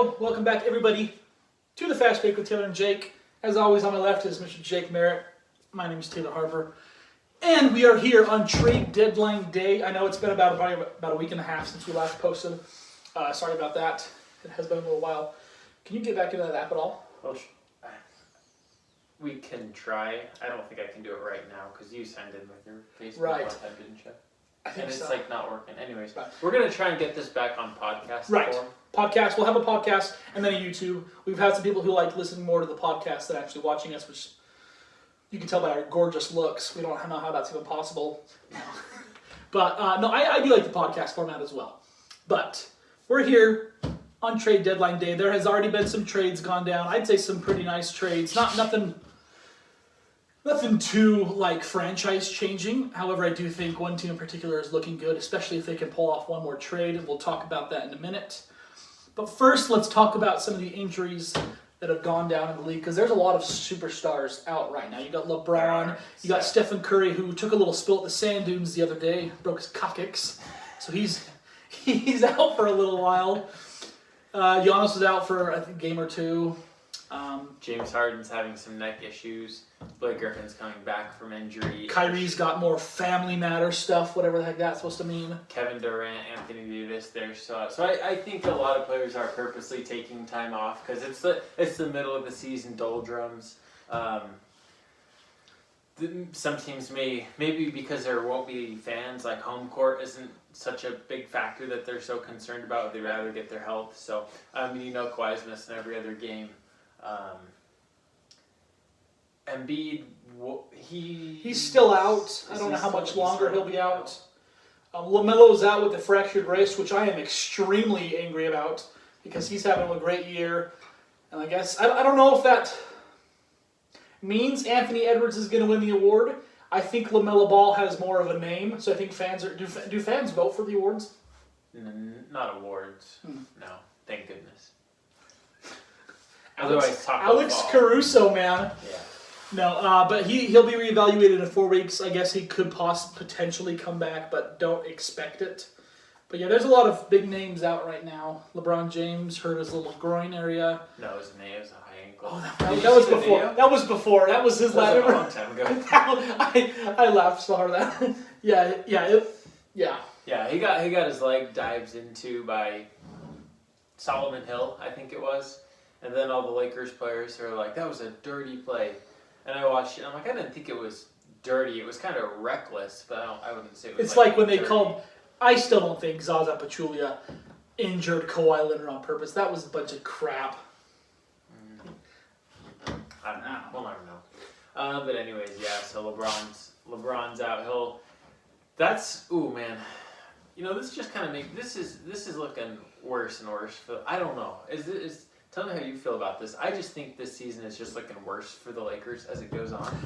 go. Welcome back, everybody, to the Fast Break with Taylor and Jake. As always, on my left is Mr. Jake Merritt. My name is Taylor Harper. And we are here on trade deadline day. I know it's been about a week and a half since we last posted. Sorry about that. It has been a little while. Can you get back into that app at all? Well, we can try. I don't think I can do it right now because you signed in with your Facebook Right. one time, didn't you? I think and it's so. like not working. Anyways, Right. we're going to try and get this back on podcast Right. form. Podcast. We'll have a podcast and then a YouTube. We've had some people who like listening more to the podcast than actually watching us, which you can tell by our gorgeous looks. We don't know how that's even possible. No. But no, I do like the podcast format as well. But we're here on trade deadline day. There has already been some trades gone down. I'd say some pretty nice trades. Nothing too like franchise changing. However, I do think one team in particular is looking good, especially if they can pull off one more trade. And we'll talk about that in a minute. But first, let's talk about some of the injuries that have gone down in the league, because there's a lot of superstars out right now. You got LeBron, you got Stephen Curry, who took a little spill at the sand dunes the other day, broke his coccyx, so he's out for a little while. Giannis was out for I think a game or two. James Harden's having some neck issues. Blake Griffin's coming back from injury. Kyrie's got more family matter stuff, whatever the heck that's supposed to mean. Kevin Durant, Anthony Davis, they're so I think a lot of players are purposely taking time off because it's the middle of the season doldrums. Some teams maybe because there won't be fans, like home court isn't such a big factor that they're so concerned about. They'd rather get their health. So Kawhi's missing every other game. Embiid, He's still out. I don't know how much longer he'll be out. LaMelo's out with a fractured wrist, which I am extremely angry about because he's having a great year. And I guess, I don't know if that means Anthony Edwards is going to win the award. I think LaMelo Ball has more of a name, so I think fans are... Do fans vote for the awards? Not awards. No, thank goodness. Alex Caruso, man. Yeah. No, but he'll be reevaluated in 4 weeks. I guess he could potentially come back, but don't expect it. But yeah, there's a lot of big names out right now. LeBron James hurt his little groin area. No, his knee was a high ankle. Oh, that was before. That was before. That was his That was last. a long time ago. I laughed so hard at that. Yeah. Yeah, he got his leg dived into by Solomon Hill, I think it was. And then all the Lakers players are like, that was a dirty play. And I watched it, and I'm like, I didn't think it was dirty. It was kind of reckless, but I wouldn't say it was It's like when they dirty. called... I still don't think Zaza Pachulia injured Kawhi Leonard on purpose. That was a bunch of crap. I don't know. We'll never know. But anyways, yeah, so LeBron's out. Ooh, man. This just kind of this is looking worse and worse. I don't know. Tell me how you feel about this. I just think this season is just looking worse for the Lakers as it goes on.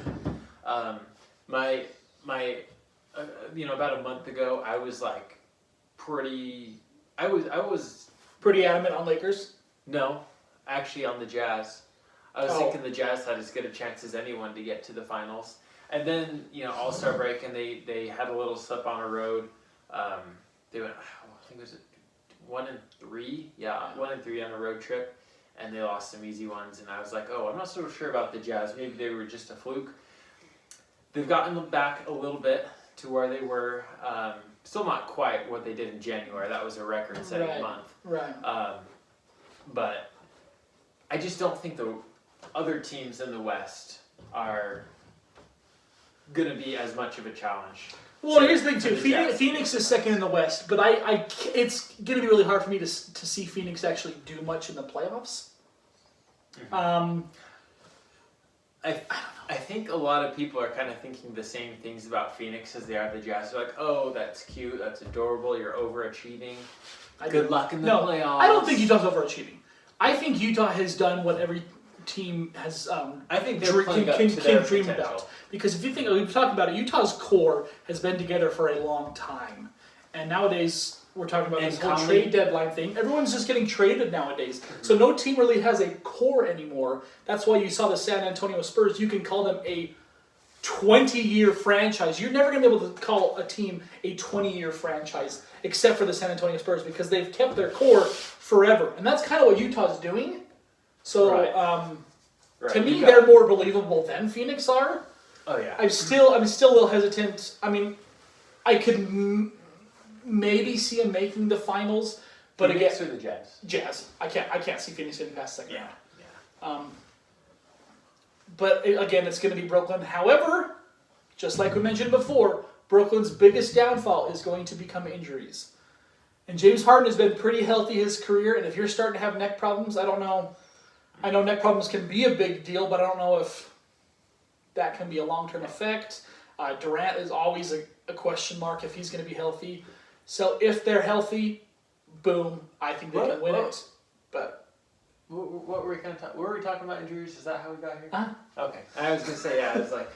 About a month ago, I was like I was Pretty adamant on Lakers. No, actually on the Jazz. I was Oh. thinking the Jazz had as good a chance as anyone to get to the finals. And then, All-Star break, and they had a little slip on a road. They went, I think it was 1-3? Yeah, 1-3 on a road trip. And they lost some easy ones. And I was like, I'm not so sure about the Jazz. Maybe they were just a fluke. They've gotten them back a little bit to where they were. Still not quite what they did in January. That was a record-setting month. Right. But I just don't think the other teams in the West are going to be as much of a challenge. Well, here's the thing too. Jazz. Phoenix is second in the West, but it's going to be really hard for me to see Phoenix actually do much in the playoffs. Mm-hmm. I think a lot of people are kind of thinking the same things about Phoenix as they are the Jazz. They're like, oh, that's cute, that's adorable, you're overachieving. Good luck in the playoffs. I don't think Utah's overachieving. I think Utah has done what every team has I think they're playing up to their dream potential. about. Because if you think, we've talked about it, Utah's core has been together for a long time. And nowadays, we're talking about this whole trade deadline thing. Everyone's just getting traded nowadays. Mm-hmm. So no team really has a core anymore. That's why you saw the San Antonio Spurs. You can call them a 20-year franchise. You're never going to be able to call a team a 20-year franchise except for the San Antonio Spurs because they've kept their core forever, and that's kind of what Utah's doing. So Right. Right. to me, You got- they're more believable than Phoenix are. Oh yeah. I'm still a little hesitant. I mean, I could maybe see them making the finals, but again, Phoenix or the Jazz. Jazz. I can't see Phoenix getting past second round. Yeah. But again, it's going to be Brooklyn. However, just like we mentioned before, Brooklyn's biggest downfall is going to become injuries. And James Harden has been pretty healthy his career, and if you're starting to have neck problems, I don't know. I know neck problems can be a big deal, but I don't know if that can be a long-term effect. Durant is always a question mark if he's going to be healthy. So if they're healthy, boom, I think they can win it. But What were we kind of were we talking about injuries? Is that how we got here? Okay. I was gonna say yeah. It's like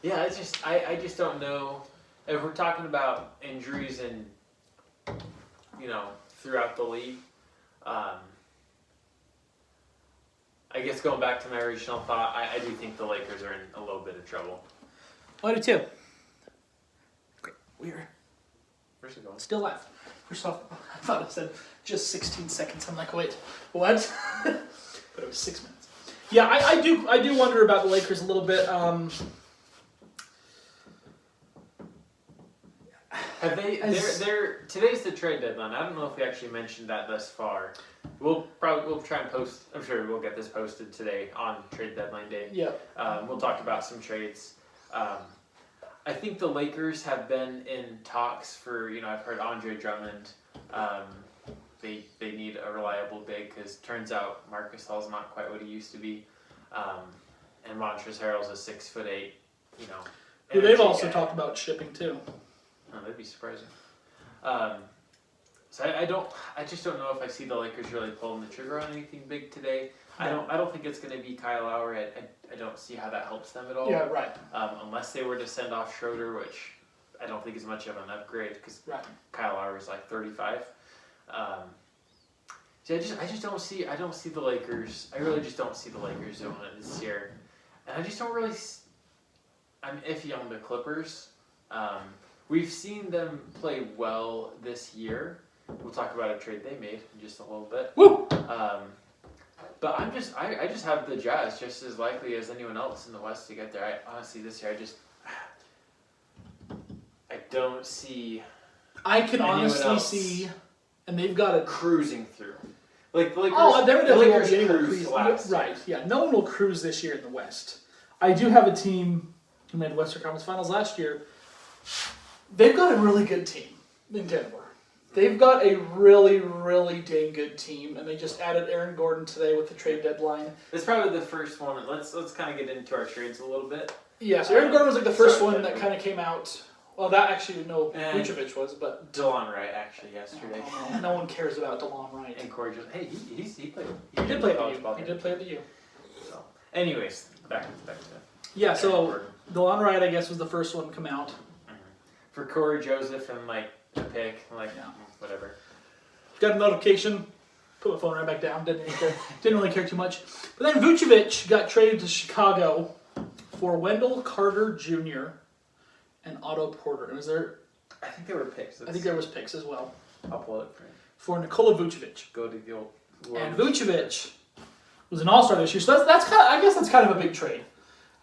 yeah. It's just I just don't know if we're talking about injuries and throughout the league. I guess going back to my original thought, I do think the Lakers are in a little bit of trouble. I do too. Great. We're Where's it going? still live. First off, I thought it said just 16 seconds. I'm like, wait, what? But it was 6 minutes. Yeah, I do wonder about the Lakers a little bit. Have they? They're today's the trade deadline. I don't know if we actually mentioned that thus far. We'll try and post. I'm sure we'll get this posted today on trade deadline day. Yeah. We'll talk about some trades. I think the Lakers have been in talks for I've heard Andre Drummond. They need a reliable big because turns out Marcus Hall's not quite what he used to be, and Montrezl Harrell's a 6'8". They've energy also guy. talked about shipping too. Oh, that'd be surprising. So I just don't know if I see the Lakers really pulling the trigger on anything big today. No. I don't think it's going to be Kyle Lowry. I don't see how that helps them at all. Yeah, right. Unless they were to send off Schroeder, which I don't think is much of an upgrade because Right. Kyle Lowry's like 35. So I just don't see the Lakers. I really just don't see the Lakers doing it this year, and I just don't really. I'm iffy on the Clippers. We've seen them play well this year. We'll talk about a trade they made in just a little bit. Woo! But I just have the Jazz just as likely as anyone else in the West to get there. I honestly this year I don't see I can anyone honestly else see, and they've got a cruising through. Like the Lakers, Oh, there the definitely won't Lakers be anyone cruised cruise. last Right, year. yeah. No one will cruise this year in the West. I do have a team who made Western Conference Finals last year. They've got a really good team in Denver. They've got a really, really dang good team, and they just added Aaron Gordon today with the trade deadline. It's probably the first one. Let's kind of get into our trades a little bit. Yeah, so Aaron Gordon was like the first Sorry, one that kind of came out. Well, that actually, no, And- Vucevic was, but DeLon Wright actually yesterday. no one cares about DeLon Wright. And Corey Jones. Hey, he played. He did play at the college U. ball He game. did play at the U. So, anyways, back to Yeah, Aaron so Gordon. DeLon Wright, I guess, was the first one to come out. For Corey Joseph and like a pick, Yeah. whatever. Got a notification, put my phone right back down, didn't really care too much. But then Vucevic got traded to Chicago for Wendell Carter Jr. and Otto Porter. And was there? I think there were picks. I think there was picks as well I'll pull it for you. for Nikola Vucevic. Go to the old. And Vucevic was an All-Star this year, so that's kind of, I guess that's kind of a big trade.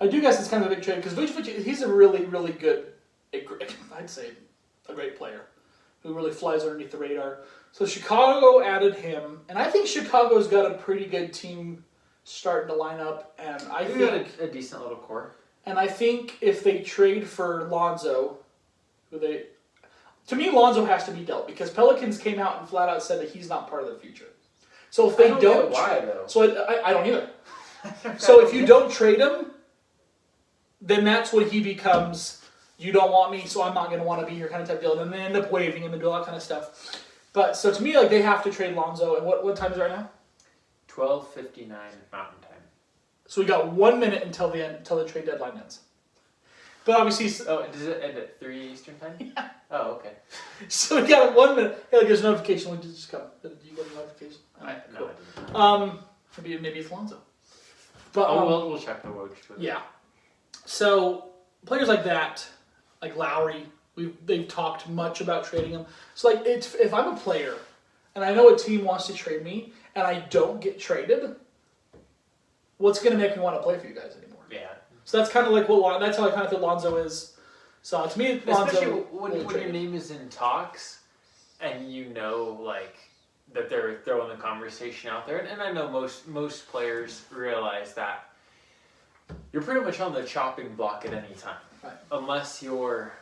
I do guess it's kind of a big trade because Vucevic, he's a really, really good, I'd say, a great player who really flies underneath the radar. So Chicago added him, and I think Chicago's got a pretty good team starting to line up. And I We think, got a decent little core. and I think if they trade for Lonzo, to me Lonzo has to be dealt because Pelicans came out and flat out said that he's not part of the future. So if they I don't don't, get why though. so I don't either. So if you don't trade him, then that's when he becomes, you don't want me, so I'm not going to want to be here kind of type deal. And then they end up waiving him and do all that kind of stuff. But so to me, like they have to trade Lonzo. And what time is it right now? 12:59 Mountain Time. So we got 1 minute until the trade deadline ends. But obviously, Oh, does it end at 3 Eastern Time? Yeah. Oh, okay. so we got 1 minute. Hey, like there's a notification. When did this come? Did you get a notification? No, Cool. I didn't. Maybe it's Lonzo. But We'll check the Woj. yeah. So players like that, like Lowry, they've talked much about trading him. So like if I'm a player and I know a team wants to trade me, and I don't get traded, what's going to make me want to play for you guys anymore? Yeah. So that's kind of like that's how I kind of feel Lonzo is. So to me, Lonzo, especially when your name is in talks, and you know like that they're throwing the conversation out there, and I know most players realize that you're pretty much on the chopping block at any time, right. Unless you're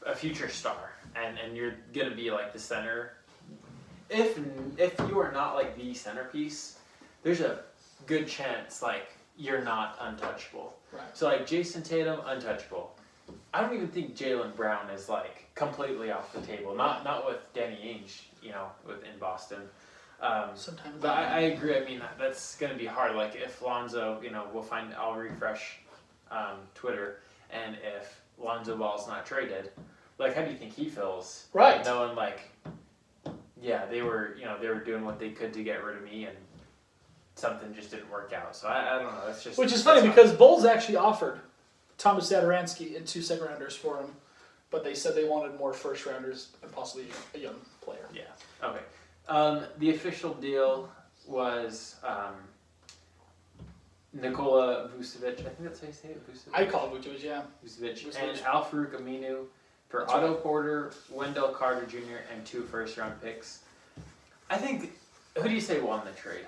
a future star and you're gonna be like the center. If you are not like the centerpiece, there's a good chance like you're not untouchable. Right. So like Jason Tatum, untouchable. I don't even think Jaylen Brown is like completely off the table. Not with Danny Ainge, in Boston. Sometimes, but I agree. I mean, that's going to be hard. Like if Lonzo, I'll refresh Twitter, and if Lonzo Ball's not traded, like how do you think he feels? Right. Knowing like, yeah, they were doing what they could to get rid of me, and something just didn't work out. So I don't know. That's just which is funny because Bulls actually offered Thomas Satoransky and 2 second rounders for him, but they said they wanted more first rounders and possibly a young player. Yeah. Okay. The official deal was Nikola Vucevic. I think that's how you say it. Vucevic. I call it Vucevic, yeah. Vucevic. Vucevic. And Al-Farouq Aminu for That's Otto right. Porter, Wendell Carter Jr., and 2 first-round picks. I think. Who do you say won the trade?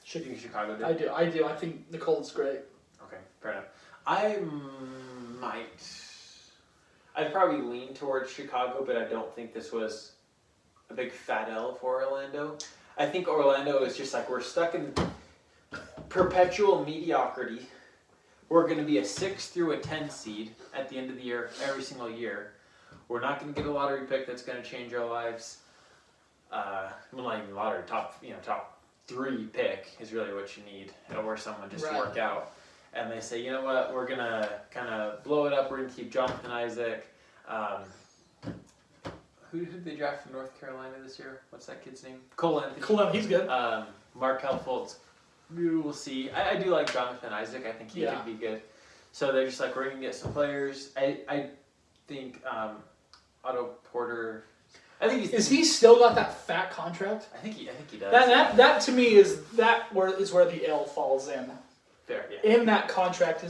You think Chicago did? I do. I think Nicola's great. Okay, fair enough. I'd probably lean towards Chicago, but I don't think this was a big fat L for Orlando. I think Orlando is just like, we're stuck in perpetual mediocrity. We're going to be a 6 through a 10 seed at the end of the year, every single year. We're not going to get a lottery pick that's going to change our lives. Well, not even lottery, top 3 pick is really what you need, or someone just to work out. And they say, you know what, we're going to kind of blow it up. We're going to keep Jonathan Isaac. Who did they draft from North Carolina this year? What's that kid's name? Cole Anthony. He's good. Markelle Fultz. We'll see. I do like Jonathan Isaac. I think he could be good. So they're just like, we're going to get some players. I think Otto Porter... Is he still got that fat contract? I think he does. That to me is where the L falls in. Fair, yeah. In that contract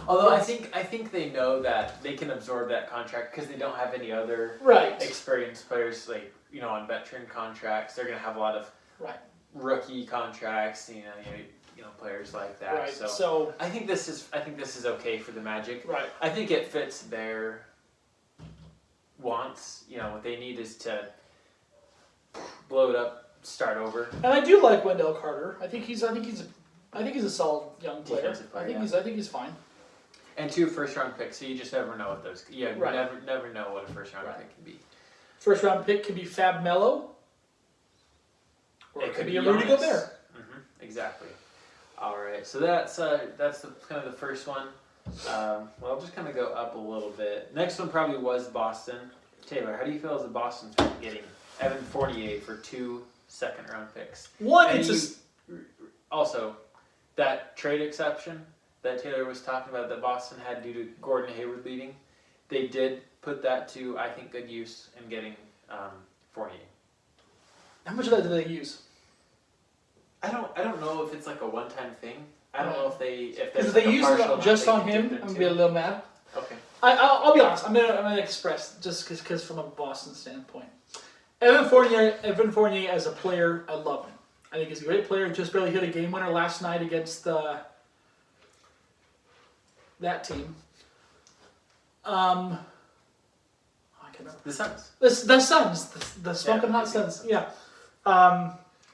Although I think they know that they can absorb that contract because they don't have any other experienced players like on veteran contracts. They're gonna have a lot of rookie contracts. Players like that. Right. So I think this is okay for the Magic. Right. I think it fits their wants. What they need is to blow it up, start over. And I do like Wendell Carter. I think he's a solid young player. Defensive player, I think he's fine. And 2 first-round picks, so you just never know what those. Yeah, you Right. never know what a first-round pick can be. First round pick could be Fab Melo, or it could be a Rudy Giannis. Gobert. Exactly. All right, so that's kind of the first one. Well, I'll just kind of go up a little bit. Next one probably was Boston. Taylor, how do you feel as a Boston fan getting Evan Fournier for 2 second-round picks? Also, that trade exception that Taylor was talking about that Boston had due to Gordon Hayward leaving, they did put that to, I think, good use in getting Fournier. How much of that do they use? I don't know if it's like a one-time thing. I don't know if because if they use it just on him, I'm gonna be a little mad. Okay. I'll be honest. I'm gonna express just because from a Boston standpoint, Evan Fournier as a player, I love him. I think he's a great player. Just barely hit a game winner last night against that team. I can't remember. The Suns. The Suns, the smoking hot Suns. Yeah.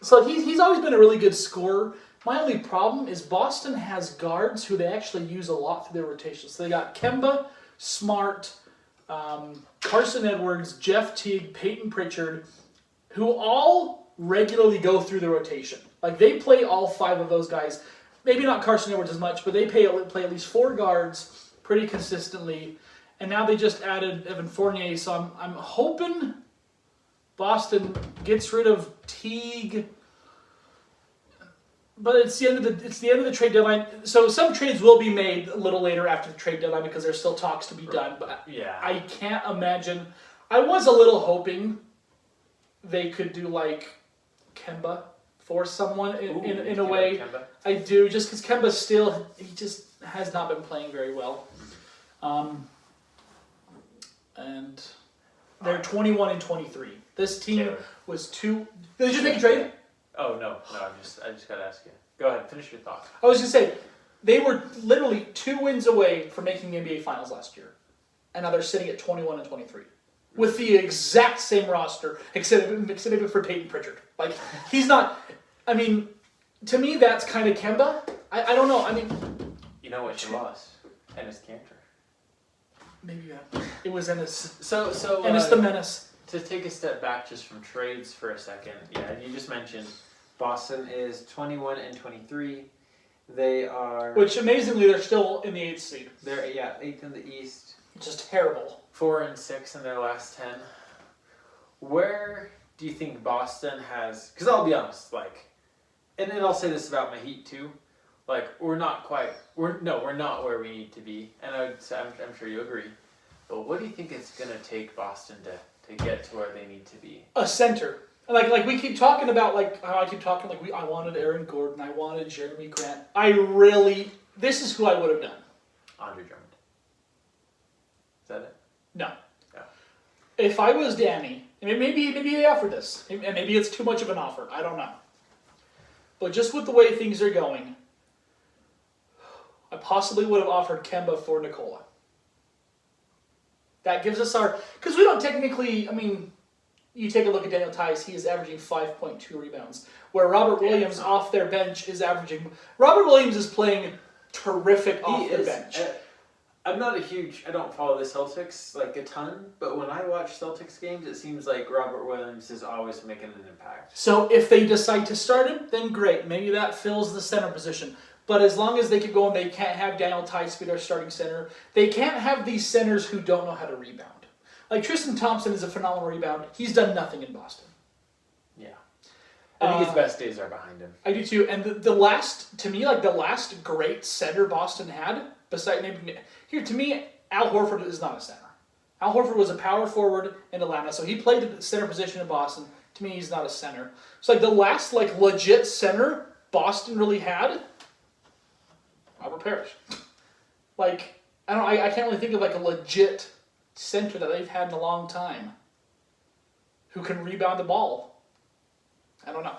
So he's always been a really good scorer. My only problem is Boston has guards who they actually use a lot through their rotations. So they got Kemba, Smart, Carson Edwards, Jeff Teague, Peyton Pritchard, who all regularly go through the rotation. Like they play all 5 of those guys. Maybe not Carson Edwards as much, but they play at least 4 guards pretty consistently. And now they just added Evan Fournier, so I'm hoping Boston gets rid of Teague. But it's the end of the trade deadline. So some trades will be made a little later after the trade deadline because there's still talks to be done. But yeah, I can't imagine. I was a little hoping they could do like Kemba for someone in a Ooh, way. Kemba. I do, just because Kemba still, he just has not been playing very well. And they're 21 and 23. This team Taylor. was two. Did they just make a trade? Oh no, I just gotta ask you. Go ahead, finish your thought. I was going to say, they were literally 2 wins away from making the NBA Finals last year. And now they're sitting at 21 and 23. With the exact same roster, except for Peyton Pritchard. Like, he's not, I mean, to me, that's kind of Kemba. I don't know, I mean. You know what you lost? Ennis Cantor. Maybe it was Ennis. So Ennis the Menace. To take a step back just from trades for a second, yeah, you just mentioned Boston is 21 and 23. They are. Which amazingly, they're still in the 8th seed. They're 8th in the East. Just terrible. 4 and 6 in their last 10. Where do you think Boston has? Because I'll be honest, like, and I'll say this about my Heat too. Like, we're not where we need to be, and I'm sure you agree. But what do you think it's gonna take Boston to get to where they need to be? A center. Like we keep talking about, like, how I keep talking, like, I wanted Aaron Gordon, I wanted Jeremy Grant. This is who I would have done. Andre Drummond. Is that it? No. Yeah. If I was Danny, and maybe they offered this, and maybe it's too much of an offer, I don't know. But just with the way things are going, I possibly would have offered Kemba for Nikola. That gives us because we don't technically, I mean, you take a look at Daniel Tice, he is averaging 5.2 rebounds, where Robert Williams off their bench is averaging, Robert Williams is playing terrific off their bench. I don't follow the Celtics like a ton, but when I watch Celtics games, it seems like Robert Williams is always making an impact. So if they decide to start him, then great. Maybe that fills the center position. But as long as they keep going, they can't have Daniel Tice be their starting center. They can't have these centers who don't know how to rebound. Like, Tristan Thompson is a phenomenal rebounder. He's done nothing in Boston. Yeah. I think his best days are behind him. I do too. And the last great center Boston had, besides maybe here, to me, Al Horford is not a center. Al Horford was a power forward in Atlanta, so he played the center position in Boston. To me, he's not a center. So the last legit center Boston really had, Robert Parrish. I can't really think of a legit center that they've had in a long time who can rebound the ball. I don't know.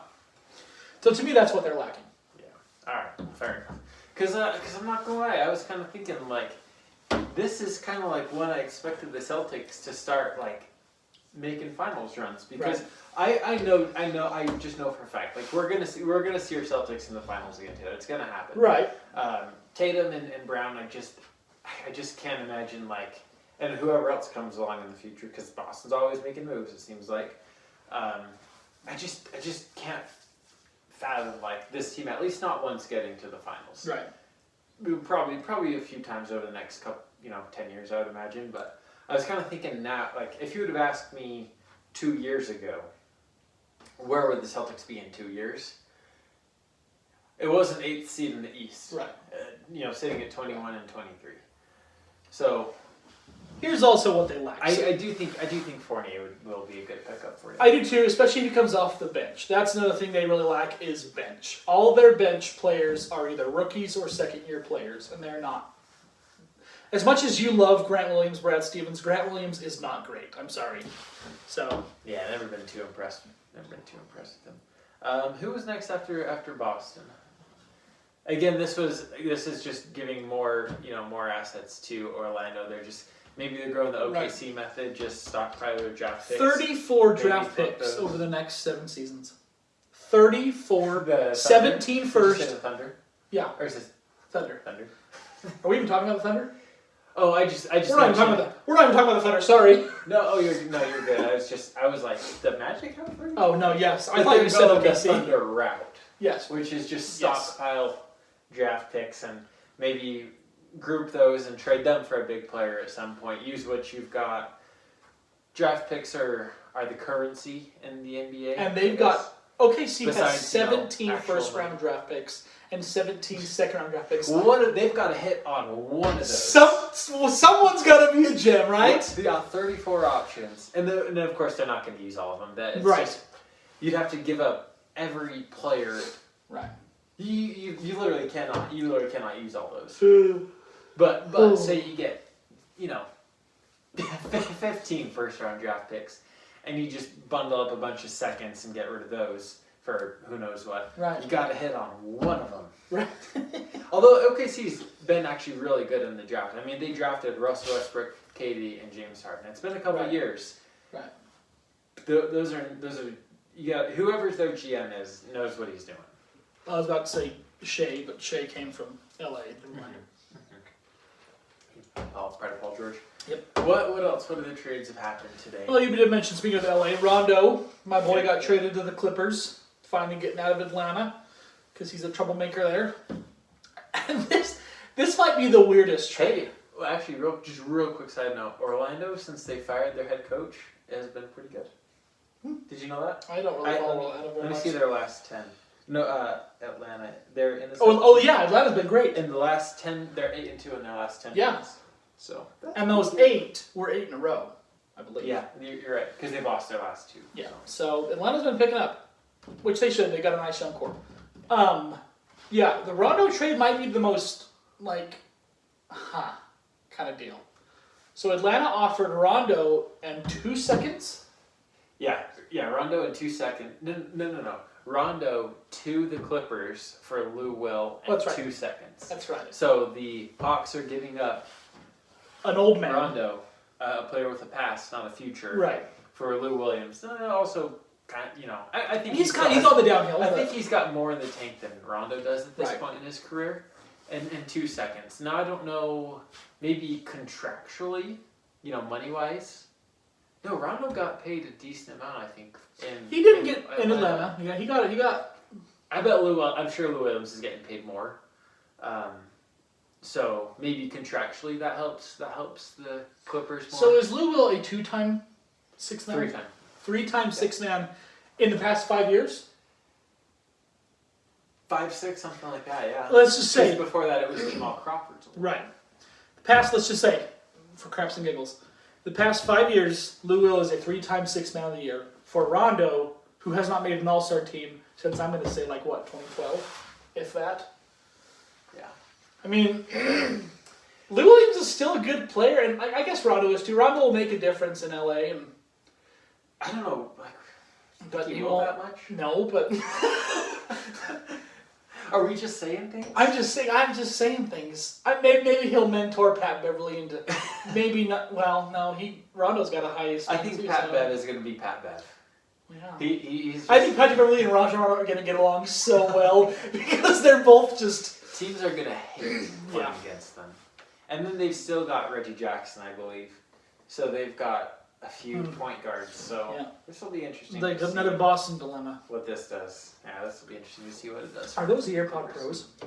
So to me, that's what they're lacking. Yeah. All right. Fair enough. Because I'm not gonna lie, I was kind of thinking this is kind of like when I expected the Celtics to start making finals runs, because I just know for a fact we're gonna see our Celtics in the finals again, Taylor. It's gonna happen. Right. Tatum and Brown, I just can't imagine and whoever else comes along in the future, because Boston's always making moves. It seems like. I just can't fathom this team at least not once getting to the finals. Right. Probably a few times over the next couple 10 years, I would imagine. But I was kind of thinking now, if you would have asked me 2 years ago, where would the Celtics be in 2 years? It was an 8th seed in the East. Right. Sitting at 21 and 23. So. Here's also what they lack. I do think Fournier will be a good pickup for you. I do too, especially if he comes off the bench. That's another thing they really lack is bench. All their bench players are either rookies or second-year players, and they're not. As much as you love Grant Williams, Brad Stevens, Grant Williams is not great. I'm sorry. So. Yeah, never been too impressed with them. Who was next after Boston? Again, this is just giving more assets to Orlando. They're just. Maybe they're growing the OKC method, just stockpile their draft picks. 34 draft picks over the next 7 seasons. 34, 17 first. Did you say the Thunder? Yeah. Or is it Thunder? Thunder. Are we even talking about the Thunder? Oh, I just. We're not even talking about the Thunder. Sorry. No, you're good. I was like, the Magic have 30? Oh no, yes. I But thought you said the OKC. Thunder route. Yes. Which is just stockpile draft picks and maybe group those and trade them for a big player at some point. Use what you've got. Draft picks are the currency in the NBA. And they've got OKC has Besides, 17 actual first-round draft picks and 17 second-round draft picks. They've got to hit on one of those. Someone's got to be a gem, right? They got 34 options, and then of course they're not going to use all of them. It's Right. just, you'd have to give up every player. Right. You literally cannot use all those. Ooh. But say you get 15 first round draft picks, and you just bundle up a bunch of seconds and get rid of those for who knows what. Right. You got to hit on one of them. Right. Although OKC's been actually really good in the draft. I mean, they drafted Russell Westbrook, KD, and James Harden. It's been a couple of years. Right. Those are you got whoever's their GM is knows what he's doing. I was about to say Shea, but Shea came from LA. Oh, part of Paul George. Yep. What else? What other trades have happened today? Well, you did mention, speaking of LA, Rondo, my boy, got traded to the Clippers, finally getting out of Atlanta because he's a troublemaker there. And this might be the weirdest trade. Hey, well, actually, real quick side note: Orlando, since they fired their head coach, has been pretty good. Did you know that? I don't really follow Atlanta very Let me much. see their last 10. No, Atlanta. They're in the. Oh yeah, Atlanta's been great. In the last 10, they're 8-2 in their last 10 Yeah. games. So. And those 8 were 8 in a row, I believe. Yeah, you're right because they've lost their last 2. Yeah. So Atlanta's been picking up, which they should. They got a nice young core. Yeah, the Rondo trade might be the most kind of deal. So Atlanta offered Rondo and 2 seconds. Yeah, Rondo in 2 seconds. No. Rondo to the Clippers for Lou Will in That's right. 2 seconds. That's right. So the Hawks are giving up An old man. Rondo, a player with a past, not a future, Right. for Lou Williams. Also, kind of, I think He's on the downhill. I but- think he's got more in the tank than Rondo does at this Right. point in his career. And in 2 seconds. Now I don't know, maybe contractually, money-wise. No, Rondo got paid a decent amount, I think. He didn't get in Atlanta. Yeah, he got. I bet I'm sure Lou Williams is getting paid more. So maybe contractually that helps the Clippers more. So is Lou Will a 2-time 6 man? 3-time. 3-time 6 man in the past 5 years? 5-6, something like that, yeah. Let's just say. Before that it was Jamal Crawford. Right. Let's just say, for craps and giggles, the past 5 years, Lou Will is a 3-time 6 man of the year. For Rondo, who has not made an all-star team since, I'm going to say, 2012, if that. Yeah. I mean, Lou Williams is still a good player, and I guess Rondo is too. Rondo will make a difference in LA, and I don't know, but he he won't won't. that much? No, but Are we just saying things? I'm just saying things. Maybe he'll mentor Pat Beverly into maybe not. Well, no, Rondo's got a high. I think Pat Bev is going to be Pat Bev. Yeah. He's I think Patrick Beverly and Rajon are going to get along so well because they're both just. teams are going to hate playing against them. And then they've still got Reggie Jackson, I believe. So they've got a few point guards. So this will be interesting. Like to another see Boston dilemma. what this does. Yeah, this will be interesting to see what it does. Are those the AirPod Pros? Do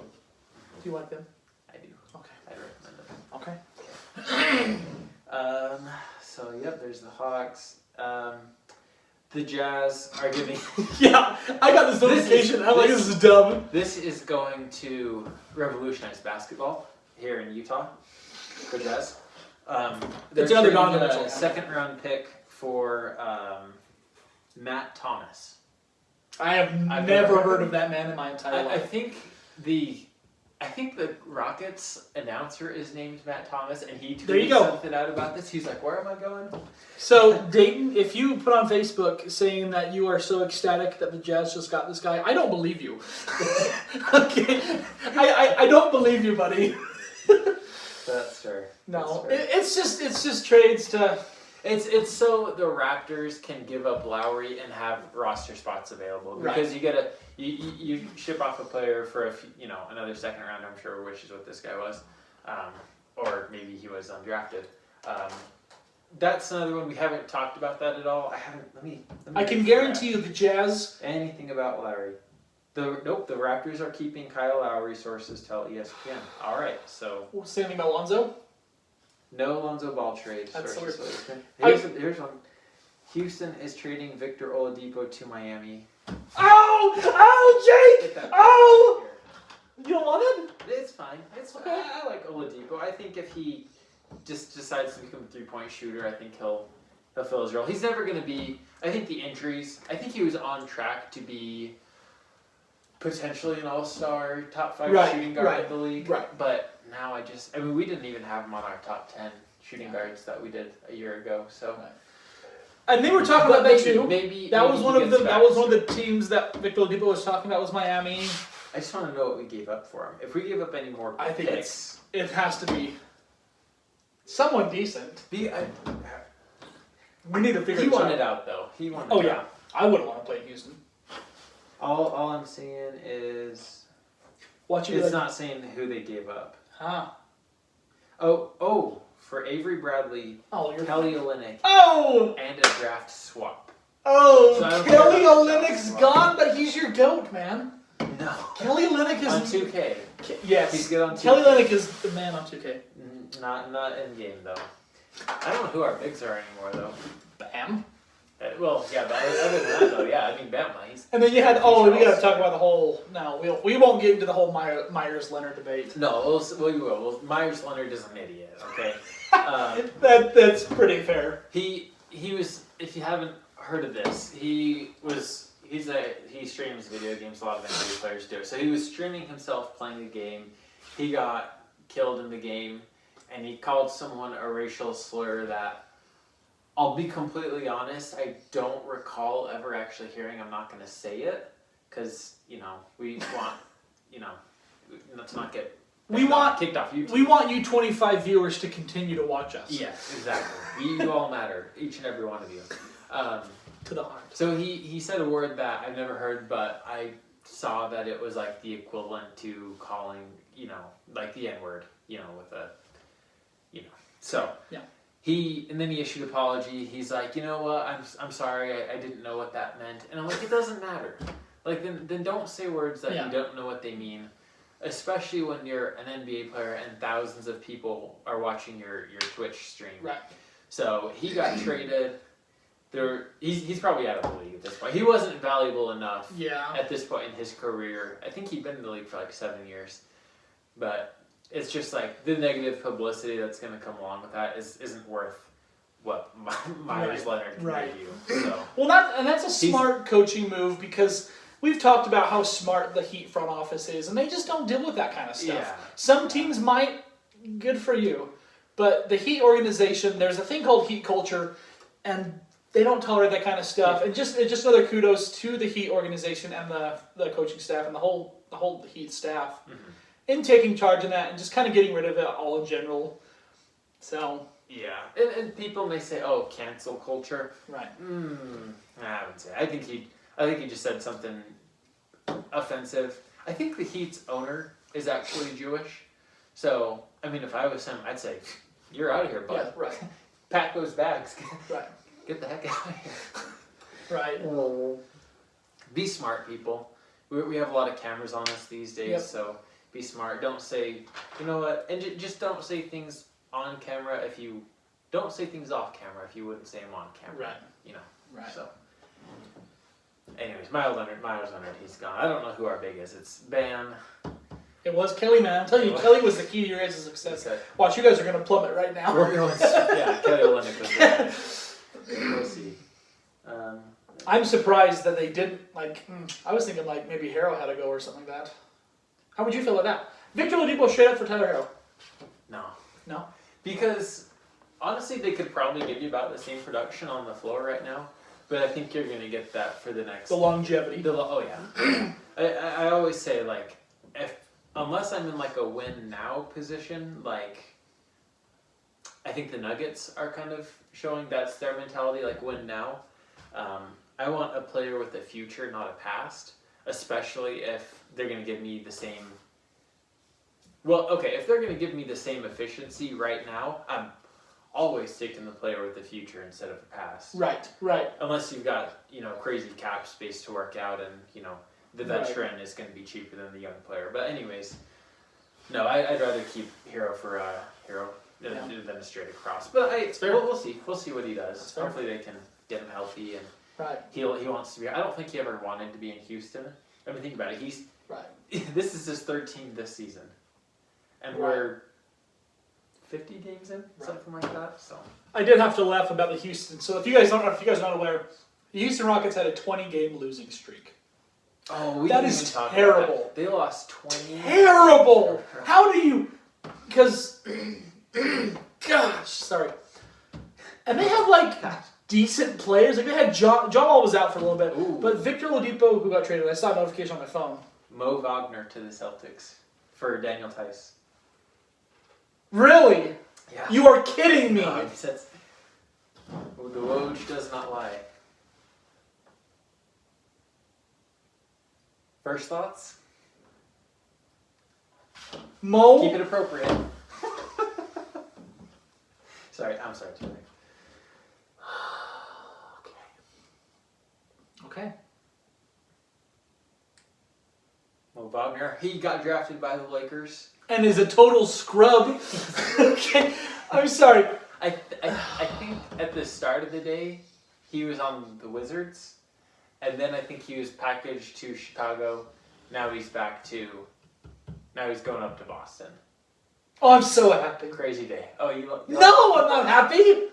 you like them? I do. Okay. I'd recommend them. Okay. So yep, there's the Hawks. The Jazz are giving. Yeah, I got this notification. I'm like, this is dumb. This is going to revolutionize basketball here in Utah. The Jazz. They're It's another trading non-dimensional. a second-round pick for Matt Thomas. I've I've never heard of that man in my entire I life. think the Rockets announcer is named Matt Thomas, and he There you tweeted go. something out about this. He's like, "Where am I going?" So, Dayton, if you put on Facebook saying that you are so ecstatic that the Jazz just got this guy, I don't believe you. Okay? I don't believe you, buddy. That's fair. No. That's fair. It's just trades to... It's so the Raptors can give up Lowry and have roster spots available because you ship off a player for another second round, I'm sure, which is what this guy was, or maybe he was undrafted. That's another one we haven't talked about that at all. Let me I can guarantee you the Jazz... anything about Lowry. The Raptors are keeping Kyle Lowry, sources tell ESPN. All right, so Saying about Alonzo? no Lonzo Ball trade. That's sources weird. here's one. Houston is trading Victor Oladipo to Miami. Oh! Oh, Get Jake! that Oh! here. You don't want it? It's fine. It's fine. Okay. I like Oladipo. I think if he just decides to become a 3-point shooter, I think he'll fill his role. He's never going to be. I think the injuries. I think he was on track to be potentially an all-star, top 5 Right, shooting guard right, in the league. right. But now I mean, we didn't even have him on our top 10 shooting guards that we did a year ago. So. Right. And they were talking But about that too. Maybe That was he one of gets the back that was one soon. of the teams that Victor Oladipo was talking about was Miami. I just want to know what we gave up for him. If we gave up any more I think picks, it has to be someone decent. we need to figure he this wanted out. out though. He wanted Oh out. yeah, I wouldn't want to play in Houston. All I'm saying is Watch you. it's like, not saying who they gave up. Ah. Oh, for Avery Bradley, Oh, you're. Kelly Olynyk, Oh. and a draft swap. Oh. So I don't Kelly care about Olynyk's that. gone, but he's your goat, man. No. Kelly Olynyk is On 2K. Yes. He's good on 2K. Kelly Olynyk is the man on 2K. Not in game though. I don't know who our bigs are anymore though. Bam. Well, yeah, but other than that though, yeah, I mean Bama. He's And then you had. he's Oh, we got to all-star. talk about the whole. No, we won't get into the whole Myers Leonard debate. No, we will. Well, Myers Leonard is an idiot. Okay. That's pretty fair. He was. If you haven't heard of this, he streams video games. A lot of NBA players do. So he was streaming himself playing the game. He got killed in the game, and he called someone a racial slur that. I'll be completely honest. I don't recall ever actually hearing. I'm not going to say it because we want to not get We want kicked off YouTube. We want you 25 viewers to continue to watch us. Yes, exactly. You all matter, each and every one of you. To the heart. So he said a word that I've never heard, but I saw that it was like the equivalent to calling, like the N-word, with a, So yeah. And then he issued an apology. He's like, you know what? I'm sorry. I didn't know what that meant. And I'm like, it doesn't matter. Like then don't say words that you don't know what they mean. Especially when you're an NBA player and thousands of people are watching your Twitch stream. Right. So he got traded. He's probably out of the league at this point. He wasn't valuable enough at this point in his career. I think he'd been in the league for like 7 years. But it's just like the negative publicity that's going to come along with that isn't worth what Myers Leonard can give you. So. Well, that's a smart coaching move because we've talked about how smart the Heat front office is, and they just don't deal with that kind of stuff. Yeah. Some teams might, good for you, but the Heat organization, there's a thing called Heat culture, and they don't tolerate that kind of stuff. Yeah. And just another kudos to the Heat organization and the coaching staff and the whole Heat staff in taking charge of that and just kind of getting rid of it all in general. So. Yeah, and people may say, "Oh, cancel culture." Right. I wouldn't say. I think he just said something offensive. I think the Heat's owner is actually Jewish. So, I mean, if I was him, I'd say, "You're out of here, bud. Yeah, right. Pack those bags. Right. Get the heck out of here." Right. Be smart, people. We have a lot of cameras on us these days, Yep. so be smart. Don't say, you know what, and just don't say things on camera if you don't say things off camera if you wouldn't say them on camera. Right. Right. So. Anyways, Myers Leonard, he's gone. I don't know who our big is. It's Bam. It was Kelly, man. I'm telling you, Kelly was the key to your guys' success. Okay. Watch, you guys are going to plummet right now. We're going. Yeah, Kelly Olynyk was the guy. We'll see. I'm surprised that they didn't, I was thinking, maybe Harrow had to go or something like that. How would you feel about that? Victor Oladipo straight up for Tyler Harrow. No? Because, honestly, they could probably give you about the same production on the floor right now. But I think you're going to get that for the next... The longevity. Oh, yeah. I always say, unless I'm in, a win-now position, I think the Nuggets are kind of showing that's their mentality, win now. I want a player with a future, not a past, especially if they're going to give me the same... Well, okay, if they're going to give me the same efficiency right now, I'm always taking the player with the future instead of the past. Right. Unless you've got, crazy cap space to work out and, the veteran is going to be cheaper than the young player. But anyways, no, I'd rather keep Hero for Hero than a straight across. But we'll see. We'll see what he does. Hopefully they can get him healthy and Right. He wants to be. I don't think he ever wanted to be in Houston. I mean, think about it. Right. This is his third team this season, and Right. we're 50 games in, something like that. So I did have to laugh about the Houston. So if you guys are not aware, the Houston Rockets had a 20-game losing streak. we That didn't is even talk about terrible. that. They lost 20. Terrible. How do you? Because, gosh, sorry. And they have like decent players. Like they had John Wall was out for a little bit, Ooh. but Victor Oladipo, who got traded, I saw a notification on my phone. Mo Wagner to the Celtics for Daniel Tice. Really? Yeah. You are kidding me. The Woj does not lie. First thoughts? Mo. Keep it appropriate. I'm sorry, Terry. Okay. Mo Wagner, he got drafted by the Lakers. And is a total scrub. Okay. I'm sorry. I think at the start of the day, he was on the Wizards, and then I think he was packaged to Chicago. Now he's now he's going up to Boston. Oh, I'm so happy. Crazy day. Oh, you No, I'm not happy.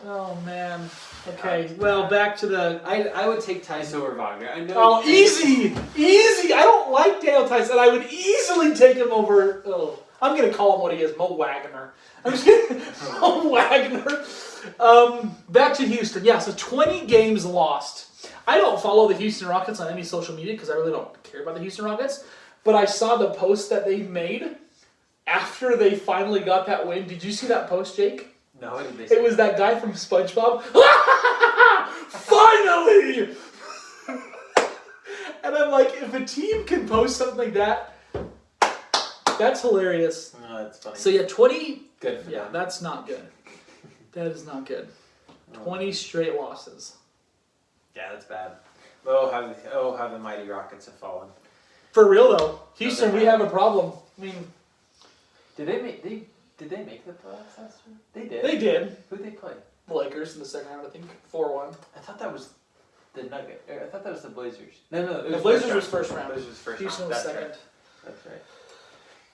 Oh man. Okay. Well, back to the. I would take Tice over Wagner. I know. Oh, easy. I don't like Daniel Tyson. I would easily take him over. Oh, I'm gonna call him what he is, Mo Wagner. I'm just kidding. Mo Wagner. Back to Houston. Yeah. So 20 games lost. I don't follow the Houston Rockets on any social media because I really don't care about the Houston Rockets. But I saw the post that they made after they finally got that win. Did you see that post, Jake? No, what did they say? It was that guy from SpongeBob. Finally! And I'm like, if a team can post something like that, that's hilarious. Oh, that's funny. So yeah, 20. Good for Yeah, them. that's not good. That is not good. 20 straight losses. Yeah, that's bad. Oh, how the mighty Rockets have fallen. For real though, Houston, we have a problem. I mean, Did they make the playoffs last year? They did. they did. Who did they play? The Lakers in the second round, I think, 4-1. I thought that was the Nugget. I thought that was the Blazers. No, it The was Blazers was first round. Blazers was first Houston round. was That's second. right. That's right.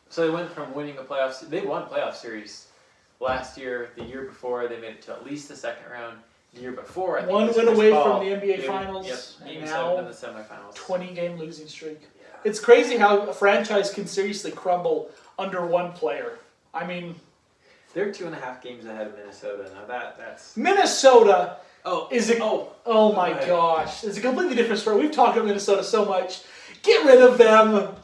So they went from winning a playoff. They won playoff series last year. The year before, they made it to at least the second round. The year before, I think One it was win Chris away Paul. from the NBA Game- Finals, Yep. and Game now 7 in the semifinals. 20-game losing streak. Yeah. It's crazy how a franchise can seriously crumble under one player. I mean, They're 2.5 games ahead of Minnesota now. That's Minnesota is a oh my Right. gosh, it's a completely different story. We've talked about Minnesota so much. Get rid of them,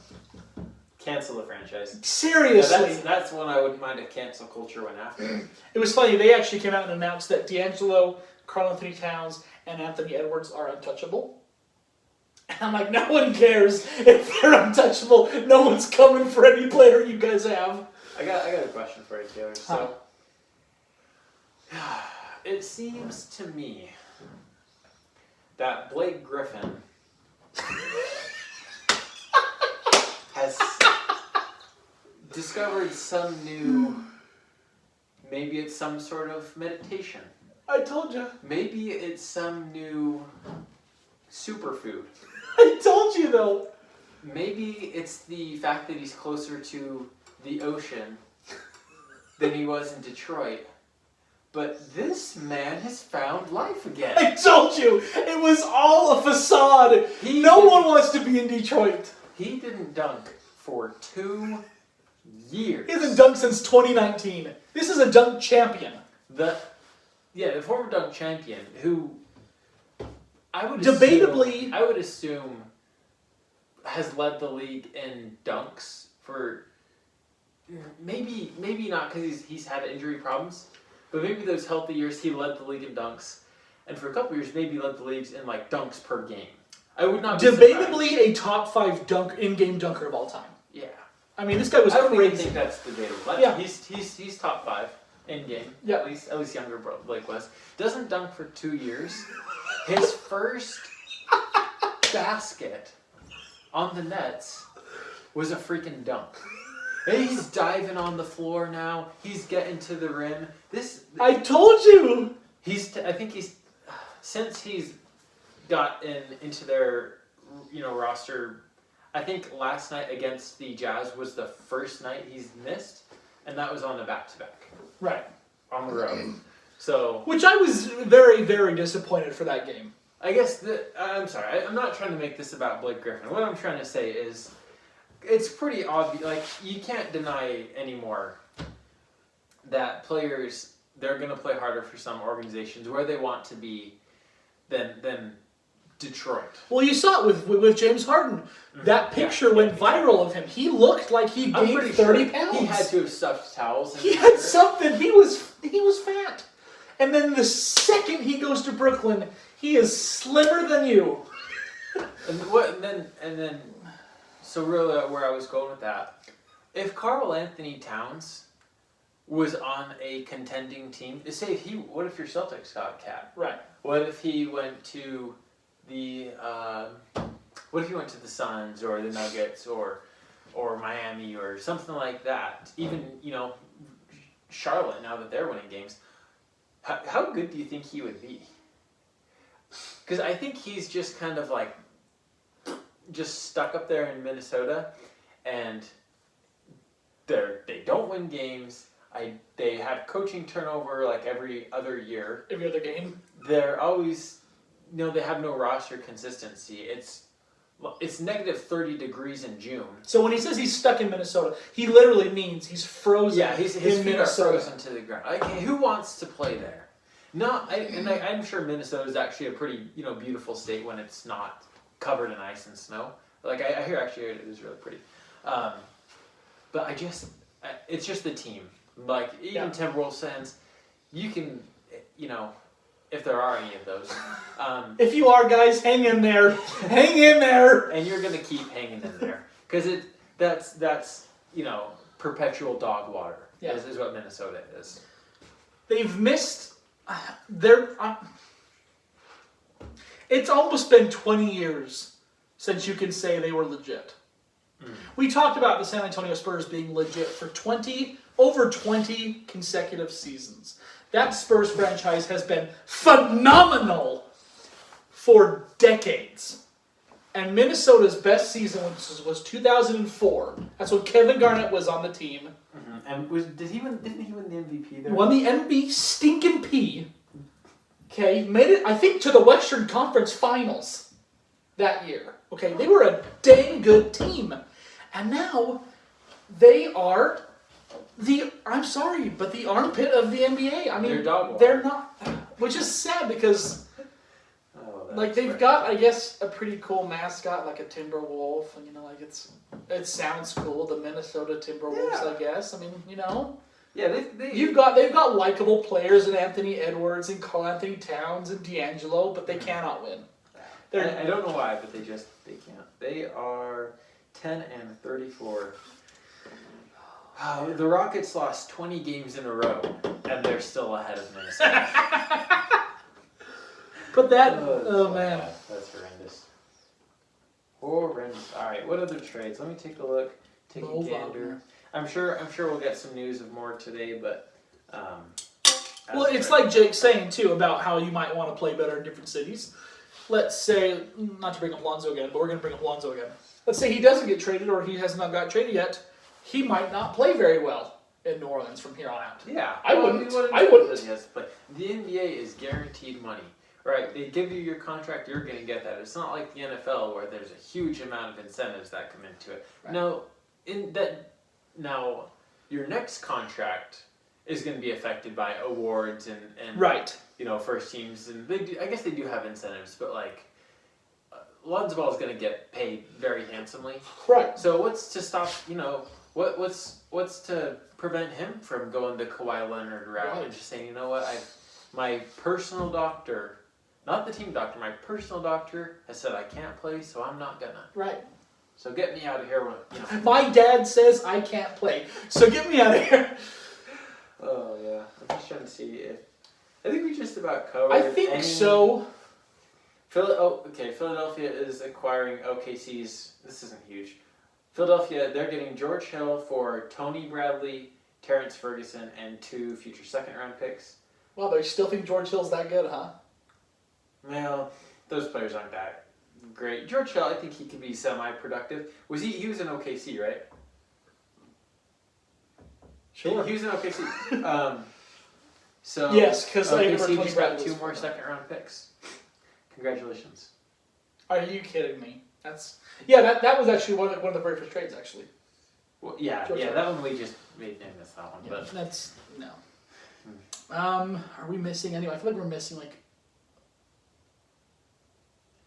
cancel the franchise. seriously. Yeah, that's one I wouldn't mind if cancel culture went after. It was funny. They actually came out and announced that D'Angelo, Karl Anthony Towns, and Anthony Edwards are untouchable. And I'm like, no one cares if they're untouchable. No one's coming for any player you guys have. I got a question for you, Taylor. So, it seems to me that Blake Griffin has discovered some new. Maybe it's some sort of meditation. I told you. Maybe it's some new superfood. I told you though. Maybe it's the fact that he's closer to the ocean than he was in Detroit. But this man has found life again. I told you. It was all a facade. He No didn't- one wants to be in Detroit. He didn't dunk for 2 years. He hasn't dunked since 2019. This is a dunk champion. The former dunk champion who I would Debatably- assume has led the league in dunks for maybe not because he's had injury problems, but maybe those healthy years he led the league in dunks, and for a couple years maybe led the leagues in like dunks per game. I would not be Debatably surprised. a top 5 in-game dunker of all time. Yeah. I mean, this guy was I don't even crazy. think that's debatable. Yeah. He's top 5 in game. Yeah. At least younger Blake was. Doesn't dunk for 2 years. His first basket on the Nets was a freaking dunk. And he's diving on the floor now. He's getting to the rim. I told you. I think he's since he's got into their roster. I think last night against the Jazz was the first night he's missed, and that was on the back-to-back Right. on the road. So, Which I was very, very disappointed for that game. I guess I'm sorry. I'm not trying to make this about Blake Griffin. What I'm trying to say is, it's pretty obvious. Like, you can't deny anymore that players, they're going to play harder for some organizations where they want to be than Detroit. Well, you saw it with James Harden. That picture went viral of him. He looked like he I'm gained pretty 30 sure pounds. He had to have stuffed towels. He had something. He was fat. And then the second he goes to Brooklyn, he is slimmer than you. And then, so really, where I was going with that, if Karl Anthony Towns was on a contending team, say what if your Celtics got Cat? Right. What if he went to what if he went to the Suns or the Nuggets or Miami or something like that? Even Charlotte, now that they're winning games, how good do you think he would be? Because I think he's just kind of like just stuck up there in Minnesota, and they don't win games. They have coaching turnover like every other year. Every other game. They're always, they have no roster consistency. It's negative 30 degrees in June. So when he says he's stuck in Minnesota, he literally means he's frozen. Yeah, his in feet Minnesota. are frozen to the ground. Like, who wants to play there? I'm sure Minnesota is actually a pretty beautiful state when it's not covered in ice and snow. Like I hear it is really pretty. But it's just the team. Like even Timberwolves fans, you can if there are any of those. If you are, guys, hang in there. Hang in there. And you're gonna keep hanging in there because that's perpetual dog water. Yeah. Is what Minnesota is. They've missed it's almost been 20 years since you can say they were legit. We talked about the San Antonio Spurs being legit for over 20 consecutive seasons. That Spurs franchise has been phenomenal for decades. And Minnesota's best season was 2004. That's when Kevin Garnett was on the team. And didn't he win the MVP there? Won the MVP stinking P. Okay, made it, I think, to the Western Conference Finals that year. Okay, they were a dang good team. And now they are I'm sorry, but the armpit of the NBA. I mean, they're not, which is sad because they've got, I guess, a pretty cool mascot, like a Timberwolf, and it sounds cool, the Minnesota Timberwolves, I guess. I mean, Yeah, they've got likable players in Anthony Edwards and Karl Anthony Towns and D'Angelo, but they cannot win. I don't know why, but they can't. They are 10-34. The Rockets lost 20 games in a row, and they're still ahead of Minnesota. But man. Bad. That's horrendous. Horrendous. All right, what other trades? Let me take a look. Take a gander. I'm sure we'll get some news of more today, but. Well, it's like Jake's saying too about how you might want to play better in different cities. Let's say, not to bring up Lonzo again, but we're going to bring up Lonzo again. Let's say he doesn't get traded, or he has not got traded yet. He might not play very well in New Orleans from here on out. Yeah, I wouldn't. He has to play. The NBA is guaranteed money, right? They give you your contract, you're going to get that. It's not like the NFL where there's a huge amount of incentives that come into it. Right. Now, your next contract is going to be affected by awards and right. First teams, and I guess they do have incentives, but Lonzo Ball is going to get paid very handsomely. Right. So what's to stop? What's to prevent him from going the Kawhi Leonard route and just saying, my personal doctor, not the team doctor, my personal doctor has said I can't play, so I'm not gonna. Right. So get me out of here. My dad says I can't play, so get me out of here. Oh yeah, I'm just trying to see if I think we just about covered. I think so. Philadelphia is acquiring OKC's. This isn't huge. Philadelphia, they're getting George Hill for Tony Bradley, Terrence Ferguson, and 2 future second-round picks. Well, they still think George Hill's that good, huh? Well, those players aren't that great. George Hill, I think he could be semi-productive. He was in OKC, right? Sure. He was in OKC. So Yes, 'cause I remember OKC Tony just got Bradley 2 was more from second-round picks. Congratulations. Are you kidding me? That was actually one of the very first trades actually. Well, yeah, George Hill. that one we just made him miss that one, Yeah, but that's no. Are we missing anyone? I feel like we're missing like.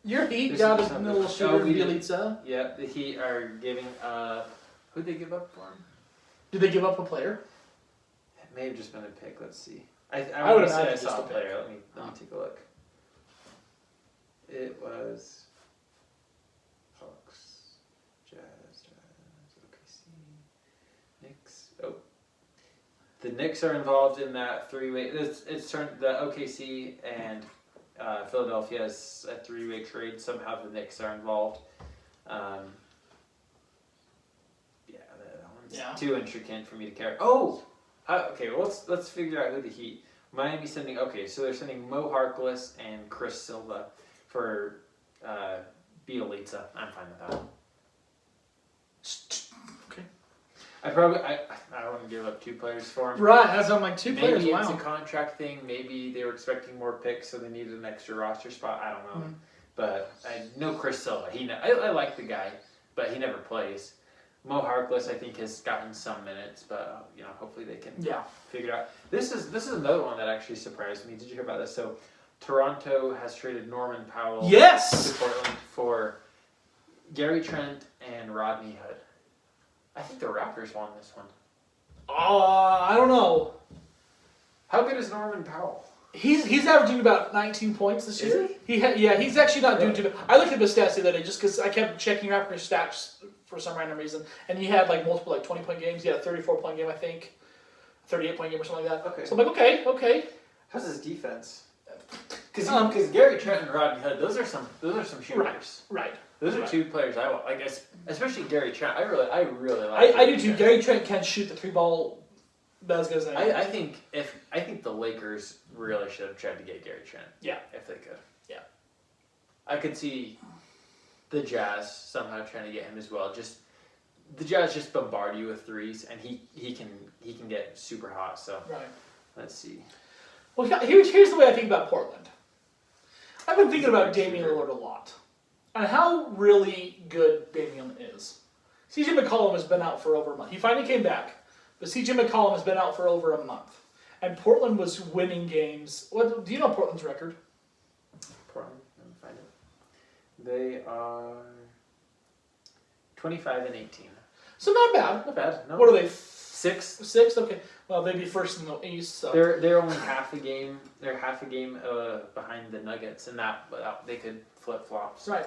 Your Heat There's got some- a little oh, shooter, we did. Bielitsa. yeah, the Heat are giving who'd they give up for him? Did they give up a player? It may have just been a pick. Let's see. I I would would say I imagine saw just a a player. Let me take a look. It was Hawks, Jazz, OKC, Knicks. Oh, the Knicks are involved in that three-way. It's turned the OKC and Philadelphia is a three-way trade. Somehow the Knicks are involved. That one's too intricate for me to care. Oh, okay. Well, let's figure out who the Heat. Miami sending. Okay, so they're sending Mo Harkless and Chris Silva for Bielitsa. I'm fine with that. Okay. I wouldn't give up 2 players for him. Right, that's on like 2 Maybe players. it's Wow. a contract thing. Maybe they were expecting more picks, so they needed an extra roster spot. I don't know. Mhm. But I know Chris Silva. I like the guy, but he never plays. Mo Harkless, I think, has gotten some minutes, but hopefully they can figure it out. This is another one that actually surprised me. Did you hear about this? So, Toronto has traded Norman Powell Yes. to Portland for Gary Trent and Rodney Hood. I think the Raptors won this one. I don't know. How good is Norman Powell? He's averaging about 19 points this Is year. He's actually not doing too bad. I looked at his stats the other day just because I kept checking Raptors stats for some random reason, and he had like multiple 20-point games. He had a 34-point game, I think, 38-point game or something like that. Okay. So I'm like, okay. How's his defense? Because Gary Trent and Rodney Hood, those are some shooters. Right. Those are Right. 2 players I want. Like especially Gary Trent. I really like. I do Gary too. Trent. Gary Trent can't shoot the 3-ball as good as anyone. I think the Lakers really should have tried to get Gary Trent. Yeah. If they could. Yeah. I could see the Jazz somehow trying to get him as well. Just the Jazz just bombard you with threes, and he can get super hot. So Right. let's see. Well, here's the way I think about Portland. I've been thinking about Damian Lillard a lot, and how really good Damian is. CJ McCollum has been out for over a month. He finally came back, but CJ McCollum has been out for over a month, and Portland was winning games. What do you know Portland's record? Portland, let me find it. They are 25-18. So not bad. Not bad. No. What are they? 6. 6? Okay. Well, they'd be first in the East. So. They're only half a game. They're half a game behind the Nuggets, and that they could flip flops. Right.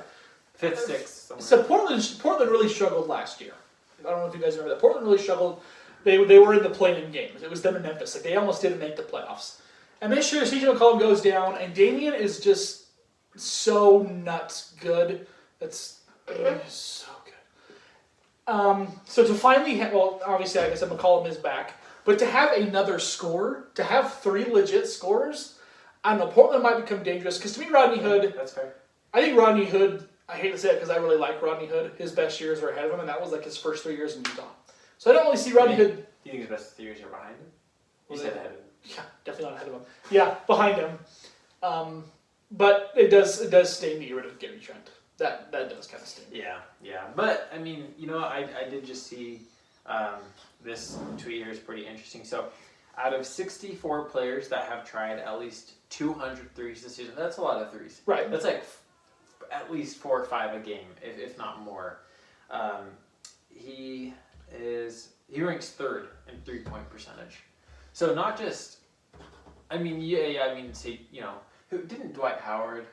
5th, 6th. Somewhere. So Portland really struggled last year. I don't know if you guys remember that. Portland really struggled. They were in the play-in games. It was them in Memphis. Like they almost didn't make the playoffs. And this year, CJ McCollum goes down, and Damian is just so nuts good. It's so good. So to finally obviously, like I said, McCollum is back. But to have another scorer, to have 3 legit scorers, I don't know, Portland might become dangerous. Because to me, Rodney Hood, That's fair. I think Rodney Hood, I hate to say it because I really like Rodney Hood. His best years are ahead of him, and that was like his first 3 years in Utah. So I don't really see Rodney Hood. Do you think his best 3 years are behind him? You Was said it? ahead of him. Yeah, definitely not ahead of him. Yeah, behind him. But it does sting me rid of Gary Trent. That does kind of sting me. Yeah. But I mean, I did just see this tweet here is pretty interesting. So, out of 64 players that have tried at least 200 threes this season, that's a lot of threes. Right. That's like at least 4 or 5 a game, if not more. He ranks 3rd in 3-point percentage. So not just, say, who didn't Dwight Howard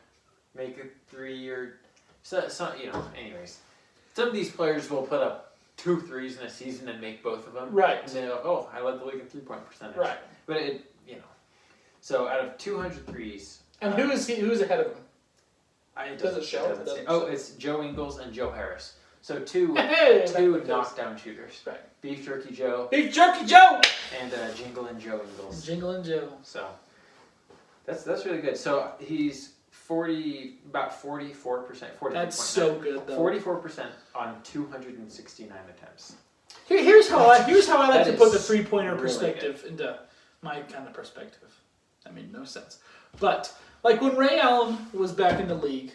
make a 3 or anyways. Some of these players will put up 2 threes in a season and make both of them. Right. And they're like, oh, I led the league in 3-point percentage. Right. But so out of 200 threes. And who's ahead of him? Does it show? It doesn't say. Oh, it's Joe Ingles and Joe Harris. So two Hey, knockdown shooters. Right. Beef Jerky Joe Beef Jerky Joe! and Jingle and Joe Ingles. Jingle and Joe. So that's really good. So he's about 44%. 43.9. That's so good, though. 44% on 269 attempts. Here's how I like That to put the is 3-pointer really perspective into my kind of perspective. That made no sense. But like when Ray Allen was back in the league,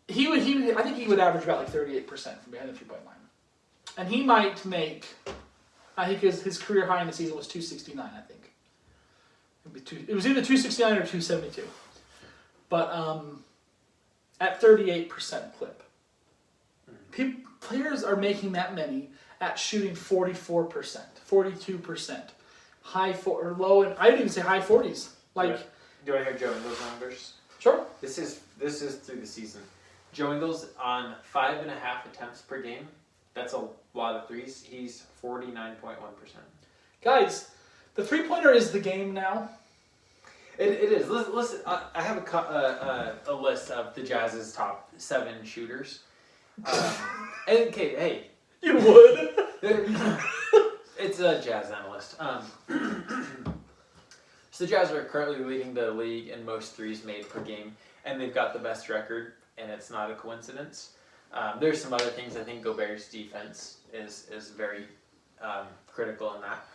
I think he would average about like 38% from behind the 3-point line. And he might make, I think his career high in the season was 269, I think. It was either 269 or 272. But at 38% clip. Players are making that many at shooting 44%, 42%, or low, and I didn't even say high 40s. Like, do you want to hear Joe Ingles numbers? Sure. This is through the season. Joe Ingles on 5.5 attempts per game. That's a lot of threes. He's 49.1%. Guys, the 3-pointer is the game now. It is. Listen, I have a list of the Jazz's top 7 shooters. And okay, hey, You would. it's a Jazz analyst. So the Jazz are currently leading the league in most threes made per game, and they've got the best record, and it's not a coincidence. There's some other things. I think Gobert's defense is very critical in that.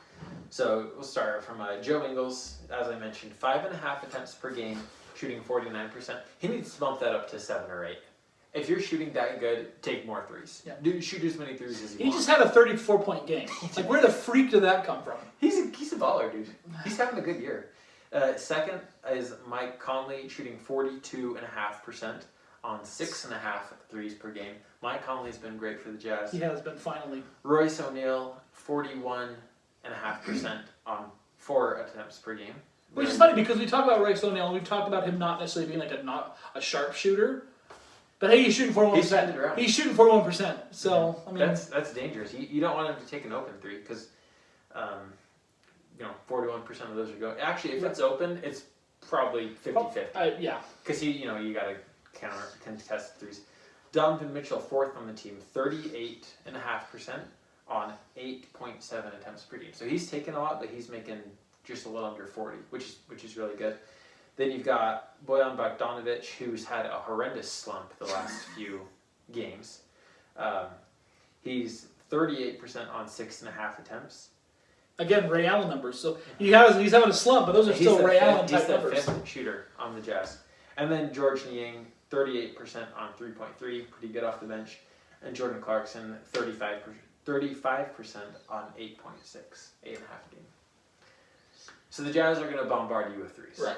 So we'll start from Joe Ingles, as I mentioned, 5.5 attempts per game, shooting 49%. He needs to bump that up to 7 or 8. If you're shooting that good, take more threes. Yeah. Shoot as many threes as you He want. just had a 34-point game. Like, where the freak did that come from? He's a baller, dude. He's having a good year. Second is Mike Conley, shooting 42.5% on 6.5 threes per game. Mike Conley's been great for the Jazz. He has been finally. Royce O'Neal, 41.5% on 4 attempts per game. Which is funny because we talk about Royce O'Neal and we've talked about him not necessarily being like not a sharp shooter. But hey, he's shooting 41%. He's turned it around. He's shooting 41%. So, I mean. That's dangerous. You don't want him to take an open three because, 41% of those are going. Actually, if it's open, it's probably 50-50. Yeah. Because you got to contest threes. Donovan Mitchell, 4th on the team, 38.5% on 8.7 attempts per game. So he's taking a lot, but he's making just a little under 40, which is really good. Then you've got Bojan Bogdanovic, who's had a horrendous slump the last few games. He's 38% on 6.5 attempts. Again, Ray Allen numbers. So he's having a slump, but those are still Ray Allen type numbers. He's the 5th shooter on the Jazz. And then George Niang, 38% on 3.3, pretty good off the bench. And Jordan Clarkson, 35% on 8.6, 8.5 a game. So the Jazz are going to bombard you with threes. Right.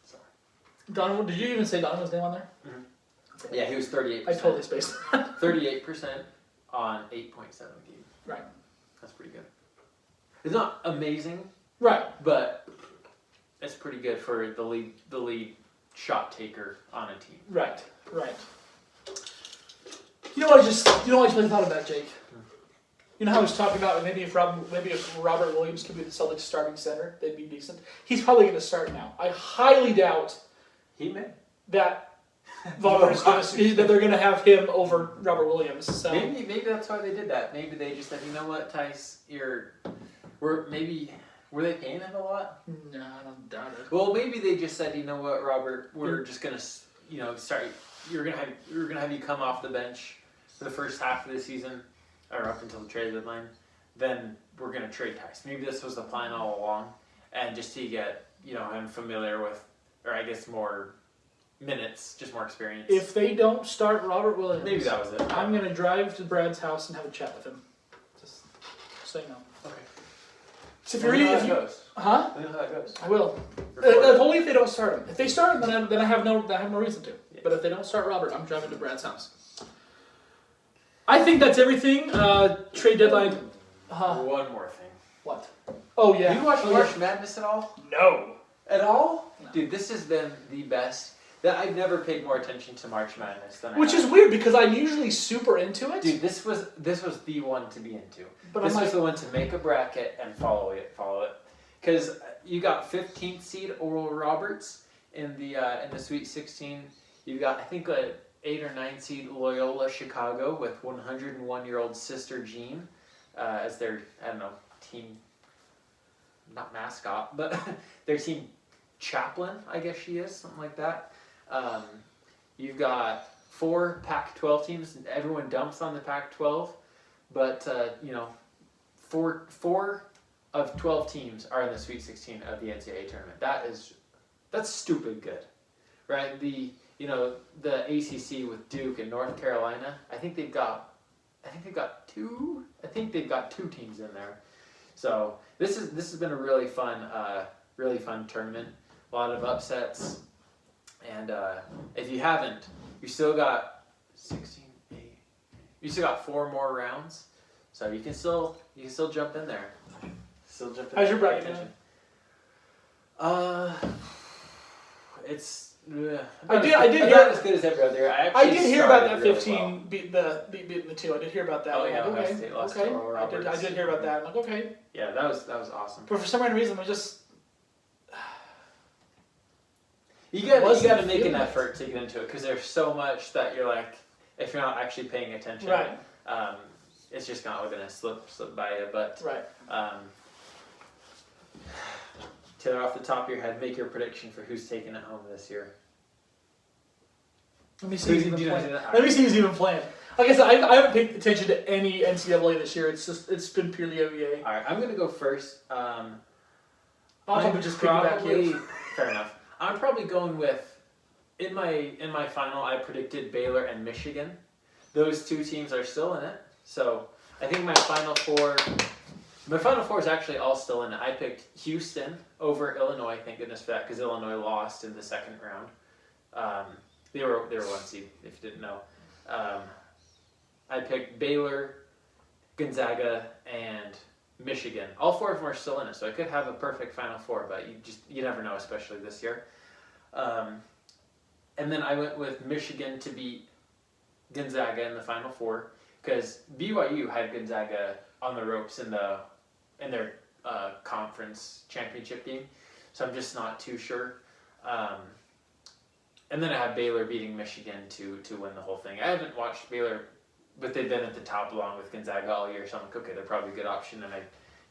So. Donovan, did you even say Donovan's name on there? Mm-hmm. Okay. Yeah, he was 38%. I totally spaced that. 38% on 8.7 a game. Right. That's pretty good. It's not amazing. Right. But it's pretty good for the lead shot taker on a team. Right. You know what I just really thought of that, Jake? You know how I was talking about maybe if Robert Williams could be the Celtics starting center, they'd be decent. He's probably going to start now. I highly doubt He may. that that they're going to have him over Robert Williams. So Maybe that's why they did that. Maybe they just said, you know what, Tice, were they paying him a lot? No, I don't doubt it. Well, maybe they just said, you know what, Robert, we're just gonna, start. We're gonna have you come off the bench for the first half of the season, or up until the trade deadline. Then we're gonna trade Tice. Maybe this was the plan all along, and just to get him familiar with, or I guess more minutes, just more experience. If they don't start Robert Williams, Maybe that was it. I'm going to drive to Brad's house and have a chat with him. Just say no. Okay. So if Let me you're know how eating, that goes. huh? Let me know how that goes. I will. Record it. Only if they don't start him. If they start him, then I have no reason to. Yeah. But if they don't start Robert, I'm driving to Brad's house. I think that's everything. Trade deadline. One more thing. What? Oh yeah. You watch Oh, March Madness at all? No. At all? No. Dude, this has been the best. I've never paid more attention to March Madness than Which I is have. weird because I'm usually super into it. Dude, this was the one to be into. But This I'm was the one to make a bracket and follow it. Because you got 15th seed Oral Roberts in the Sweet 16. You got, I think, a 8 or 9 seed Loyola Chicago with 101-year-old Sister Jean as their, team, not mascot, but their team chaplain, I guess she is, something like that. You've got 4 Pac-12 teams. Everyone dumps on the Pac-12, but four of 12 teams are in the Sweet 16 of the NCAA tournament. That's stupid good, right? The ACC with Duke and North Carolina. I think they've got 2 teams in there. So this has been a really fun tournament. A lot of upsets, and if you haven't, you still got 16, 8. You still got 4 more rounds, so you can still jump in there. Still jump in. How's your bracket It's. I did hear not as good as every other year. I did hear about that really 15 well. beating the 2. I did hear about that. Oh I'm yeah, like, Ohio State lost to Oral I Roberts. did hear about that. I'm like, okay. Yeah, that was awesome. But for some random reason, I just You got to make an feeling effort to get into it because there's so much that you're like, if you're not actually paying attention, right. It's just not going to slip by you. But Right. Taylor, off the top of your head, make your prediction for who's taking it home this year. Let me see who's even Do you playing. know that? Let me see who's even playing. Like I said, I haven't paid attention to any NCAA this year. It's been purely OVA. All right, I'm going to go first. I'll probably just piggyback you. Fair enough. I'm probably going with in my final. I predicted Baylor and Michigan. Those 2 teams are still in it. So I think my final four is actually all still in it. I picked Houston over Illinois. Thank goodness for that, because Illinois lost in the second round. They were 1 seed, if you didn't know. I picked Baylor, Gonzaga, and Michigan. All 4 of them are still in it, so I could have a perfect Final Four, but you never know, especially this year. And then I went with Michigan to beat Gonzaga in the Final Four, because BYU had Gonzaga on the ropes in their conference championship game, so I'm just not too sure. And then I have Baylor beating Michigan to win the whole thing. I haven't watched Baylor, but they've been at the top along with Gonzaga all year, so I'm like, okay, they're probably a good option, and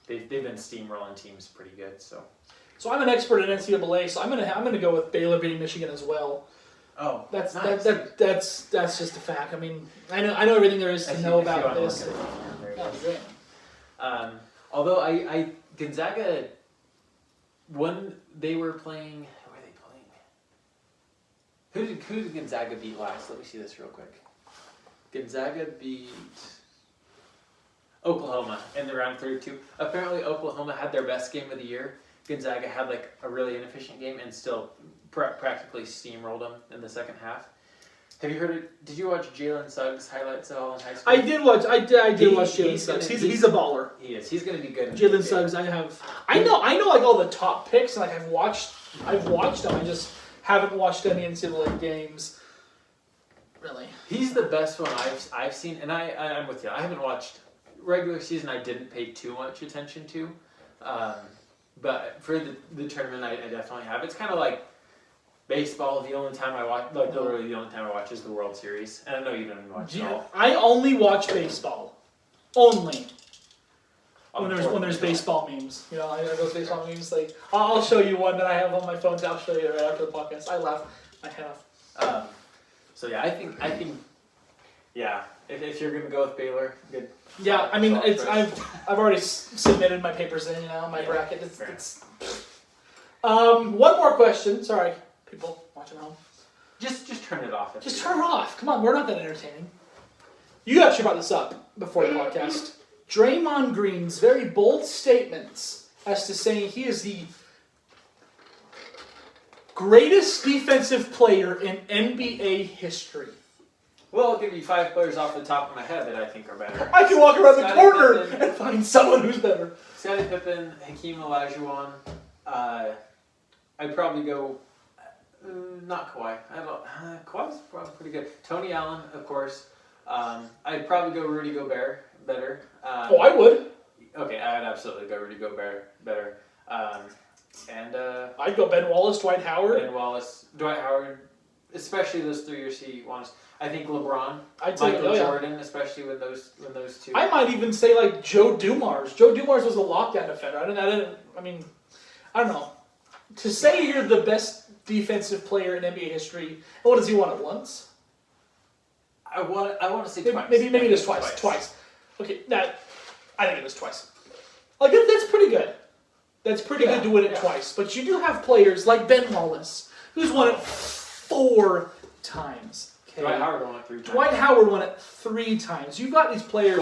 they've been steamrolling teams pretty good. So I'm an expert in NCAA, so I'm gonna go with Baylor beating Michigan as well. Oh, That's nice. that's just a fact. I mean, I know everything there is to know about this. Although I Gonzaga, when they were playing, who were they playing? Who did Gonzaga beat last? Let me see this real quick. Gonzaga beat Oklahoma in the round 32. Apparently Oklahoma had their best game of the year. Gonzaga had like a really inefficient game and still practically steamrolled them in the second half. Have you heard it? Did you watch Jalen Suggs highlights at all in high school? I did watch Jalen Suggs. He's a baller. He is. He's going to be good. Jalen Suggs. I know like all the top picks, and like I've watched them. I just haven't watched any NCAA games. Really. He's the best one I've seen, and I'm with you. I haven't watched regular season. I didn't pay too much attention to, but for the tournament, I definitely have. It's kind of like baseball. The only time I watch, like literally the only time I watch, is the World Series, and I know you don't even watch it all. I only watch baseball. Only. When there's baseball memes, I know those baseball memes. Like I'll show you one that I have on my phone. I'll show you right after the podcast. I laugh my head off. So yeah, I think yeah. If you're gonna go with Baylor, good. Yeah, I mean I've already submitted my papers in. My bracket. It's one more question. Sorry, people watching at home. Just turn it off. Just turn it off. Come on, we're not that entertaining. You actually brought this up before the podcast. Draymond Green's very bold statements as to saying he is the greatest defensive player in NBA history. Well, I'll give you 5 players off the top of my head that I think are better. I can walk around the Scottie corner Pippen. and find someone who's better. Scottie Pippen, Hakeem Olajuwon. I'd probably go. Not Kawhi. Kawhi's probably pretty good. Tony Allen, of course. I'd probably go Rudy Gobert better. I would. Okay, I'd absolutely go Rudy Gobert better. And I'd go Ben Wallace, Dwight Howard. Ben Wallace, Dwight Howard, especially those 3 years he won. I think LeBron, I'd say Michael Jordan, especially when those 2. I might even say like Joe Dumars. Joe Dumars was a lockdown defender. I don't know. To say you're the best defensive player in NBA history, what does he want it once? I want to say Maybe, twice. maybe it is twice. Okay, I think it is twice. Like that's pretty good. That's pretty good to win it twice. But you do have players like Ben Wallace, who's won it 4 times. Okay. Dwight Howard won it 3 times. Dwight Howard won it 3 times. You've got these players.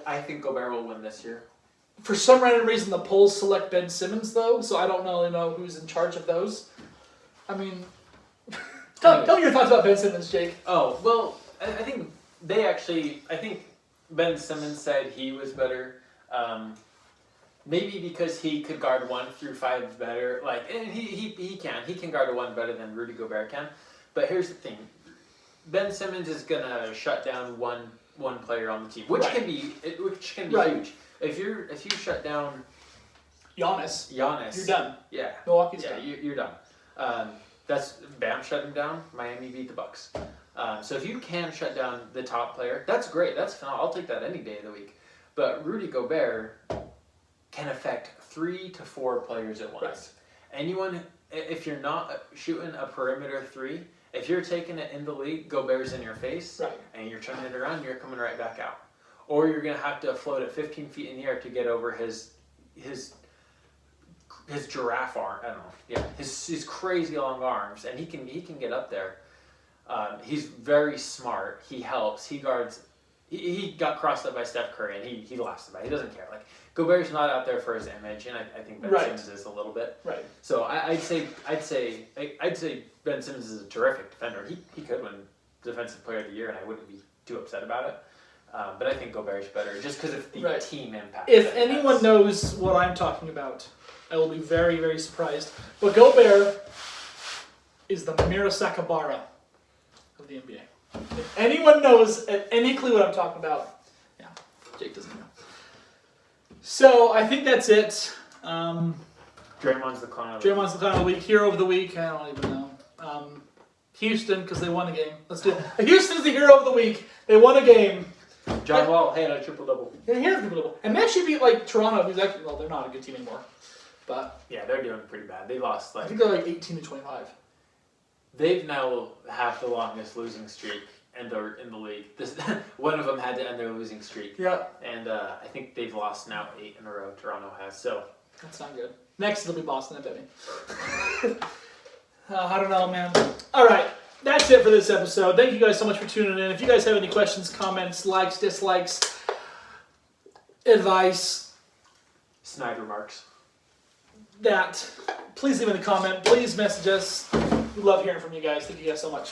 I think Gobert will win this year. For some random reason, the polls select Ben Simmons, though, so I don't really know who's in charge of those. I mean, tell me your thoughts about Ben Simmons, Jake. Oh, well, I think I think Ben Simmons said he was better. Maybe because he could guard 1 through 5 better. And he can guard a 1 better than Rudy Gobert can. But here's the thing. Ben Simmons is going to shut down one player on the team, which can be huge. If you shut down Giannis, you're done. Yeah, Milwaukee's done. You're done. That's Bam shut him down. Miami beat the Bucks. So if you can shut down the top player, that's great. That's phenomenal. I'll take that any day of the week. But Rudy Gobert can affect 3 to 4 players at once. Right. Anyone, if you're not shooting a perimeter 3, if you're taking it in the league, Gobert's in your face, Right. and you're turning it around, you're coming right back out. Or you're going to have to float it 15 feet in the air to get over his giraffe arm. I don't know. Yeah, his crazy long arms, and he can get up there. He's very smart. He helps. He guards. He got crossed up by Steph Curry, and he laughs about it. He doesn't care. Gobert's not out there for his image, and I think Ben Simmons is a little bit. Right. So I'd say Ben Simmons is a terrific defender. He could win Defensive Player of the Year, and I wouldn't be too upset about it. But I think Gobert's better just because of the team impact. If anyone knows what I'm talking about, I will be very, very surprised. But Gobert is the Mira Sakabara of the NBA. If anyone knows any clue what I'm talking about, yeah, Jake doesn't know. So I think that's it. Draymond's the clown of the Draymond's the clown of the week, hero of the week. I don't even know. Houston, because they won a game. Let's do it. Houston's the hero of the week. They won a game. John Wall had a triple-double. Yeah, he had a triple-double. And they actually beat Toronto, who's actually they're not a good team anymore. But yeah, they're doing pretty bad. They lost I think they're 18-25. They've now have the longest losing streak in the league. One of them had to end their losing streak. Yeah. And I think they've lost now 8 in a row. Toronto has. So that's not good. Next it'll be Boston, I bet me. I don't know, man. All right. That's it for this episode. Thank you guys so much for tuning in. If you guys have any questions, comments, likes, dislikes, advice, snide remarks, please leave in the comment. Please message us. We love hearing from you guys. Thank you guys so much.